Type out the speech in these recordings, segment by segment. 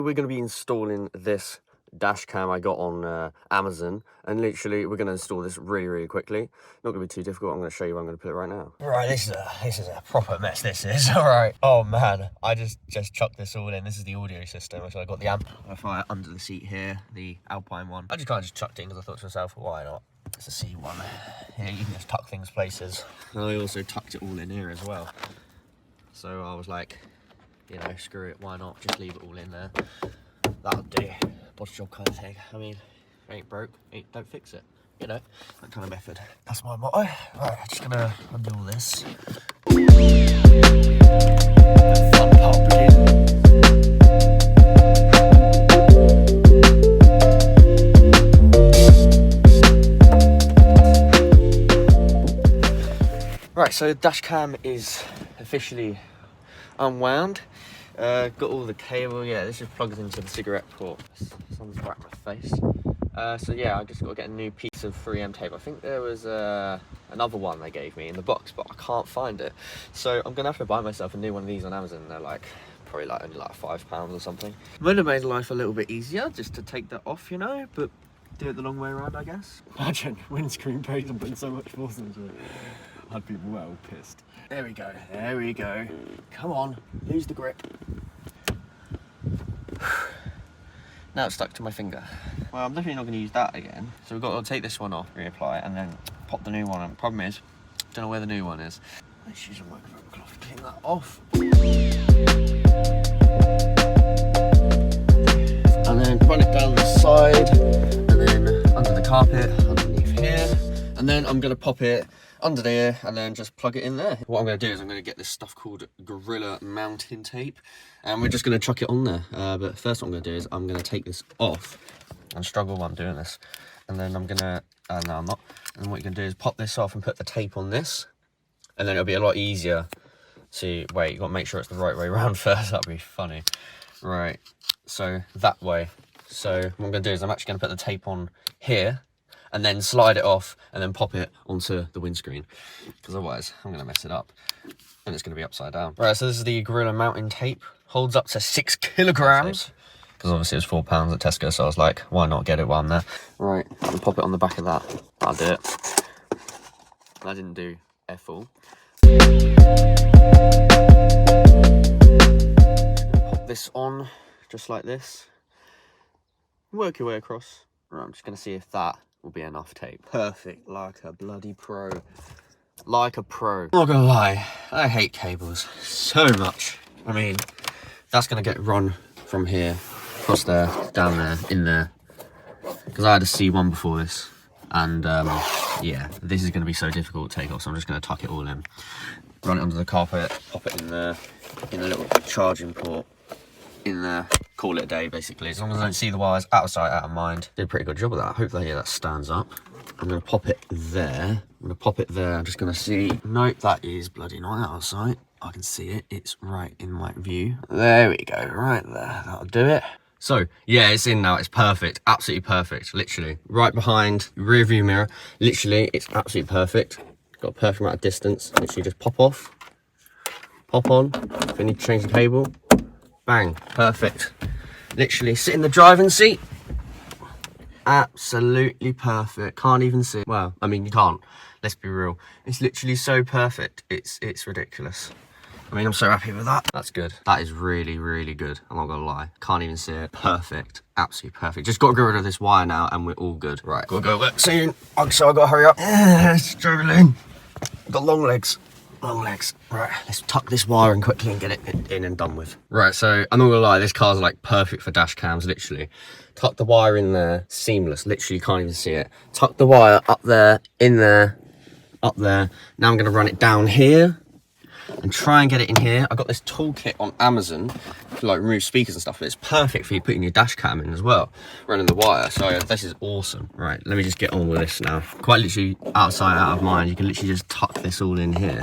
We're going to be installing this dash cam I got on Amazon, and literally we're going to install this really quickly. Not going to be too difficult. I'm going to show you where I'm going to put it right now. Right, this is a proper mess. This is all right. Oh man, I just chucked this all in. This is the audio system. So I got the amplifier under the seat here, the Alpine one. I just kind of just chucked it in because I thought to myself, why not? It's a C1. Here you can just tuck things places. And I also tucked it all in here as well. So I was like, you know, screw it, why not? Just leave it all in there. That'll do. Body job kind of thing. I mean, ain't broke, don't fix it. You know, that kind of method. That's my motto. Right, just gonna undo all this. The fun part begins. Right, so dash cam is officially unwound. Got all the cable. Yeah, this just plugs into the cigarette port. Sun's right in my face. So yeah, I just got to get a new piece of 3M tape. I think there was another one they gave me in the box, but I can't find it. So I'm gonna have to buy myself a new one of these on Amazon. They're like probably like only like £5 or something. Might have made life a little bit easier just to take that off, you know, but do it the long way around, I guess. Imagine windscreen paint and putting so much force into it. I'd be well pissed. There we go, there we go. Come on, lose the grip. Now it's stuck to my finger. Well, I'm definitely not going to use that again. So we've got to take this one off, reapply it, and then pop the new one on. Problem is, don't know where the new one is. Let's use a microphone cloth to clean that off. And then run it down the side, and then under the carpet, underneath here. And then I'm going to pop it under there and then just plug it in there. What I'm going to do is I'm going to get this stuff called Gorilla mounting tape, and we're just going to chuck it on there. But first what I'm going to do is I'm going to take this off and struggle while I'm doing this. And then I'm going to, no I'm not. And what you can do is pop this off and put the tape on this. And then it'll be a lot easier to, wait, you've got to make sure it's the right way around first. That'd be funny. Right, so that way. So what I'm going to do is I'm actually going to put the tape on here, and then slide it off and then pop it onto the windscreen, because otherwise I'm going to mess it up and it's going to be upside down. Right, so this is the Gorilla mounting tape. Holds up to 6 kilograms, because obviously it was £4 at Tesco, so I was like, why not get it while I'm there? Right, I'll pop it on the back of that. That'll do it. I didn't do F all. Pop this on just like this. Work your way across. Right, I'm just going to see if that will be enough tape. Perfect, like a bloody pro. Like a pro. I'm not gonna lie, I hate cables so much. I mean, that's gonna get run from here, across there, down there, in there. Because I had a C1 before this, and yeah, this is gonna be so difficult to take off, so I'm just gonna tuck it all in. Run it under the carpet, pop it in there, in a little charging port, in there. Call it a day, basically. As long as I don't see the wires, out of sight, out of mind. Did a pretty good job of that. Hopefully, yeah, that stands up. I'm going to pop it there. I'm going to pop it there. I'm just going to see. Nope, that is bloody not out of sight. I can see it. It's right in my view. There we go. Right there. That'll do it. So, yeah, it's in now. It's perfect. Absolutely perfect. Literally. Right behind the rear view mirror. Literally, it's absolutely perfect. Got a perfect amount of distance. Literally just pop off. Pop on. If I need to change the cable. Bang. Perfect. Literally sit in the driving seat. Absolutely perfect. Can't even see. Well, I mean, you can't. Let's be real. It's literally so perfect. It's ridiculous. I mean, I'm so happy with that. That's good. That is really good. I'm not gonna lie. Can't even see it. Perfect. Absolutely perfect. Just got to get rid of this wire now and we're all good. Right, gotta go work soon. So I gotta hurry up. Struggling. Got long legs. Long legs. Right, let's tuck this wire in quickly and get it in and done with. Right, so I'm not gonna lie, this car's like perfect for dash cams, literally. Tuck the wire in there, seamless, literally you can't even see it. Tuck the wire up there, in there, up there. Now I'm gonna run it down here and try and get it in here. I got this toolkit on Amazon for like remove speakers and stuff, but it's perfect for you putting your dash cam in as well, running the wire. So this is awesome. Right, let me just get on with this now. Quite literally out of sight, out of mind. You can literally just tuck this all in here.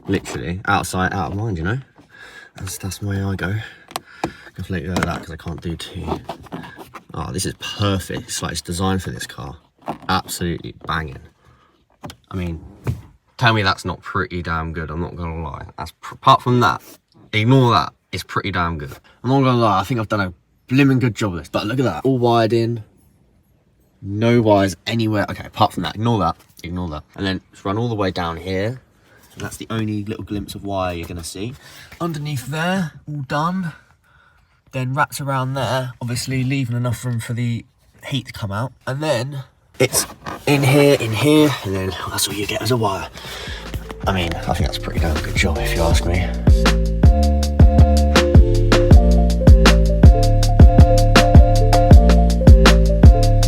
Literally out of sight, out of mind, you know. That's the way I go. Just let go of that because I can't do two. Oh, this is perfect. It's like it's designed for this car. Absolutely banging. I mean, tell me that's not pretty damn good. I'm not gonna lie. That's apart from that, ignore that. is pretty damn good. I'm not gonna lie, I think I've done a blimmin' good job of this, but look at that. All wired in, no wires anywhere. Okay, apart from that, ignore that. And then just run all the way down here. And that's the only little glimpse of wire you're gonna see. Underneath there, all done. Then wraps around there, obviously leaving enough room for the heat to come out. And then it's in here, and then that's all you get as a wire. I mean, I think that's a pretty damn good job if you ask me.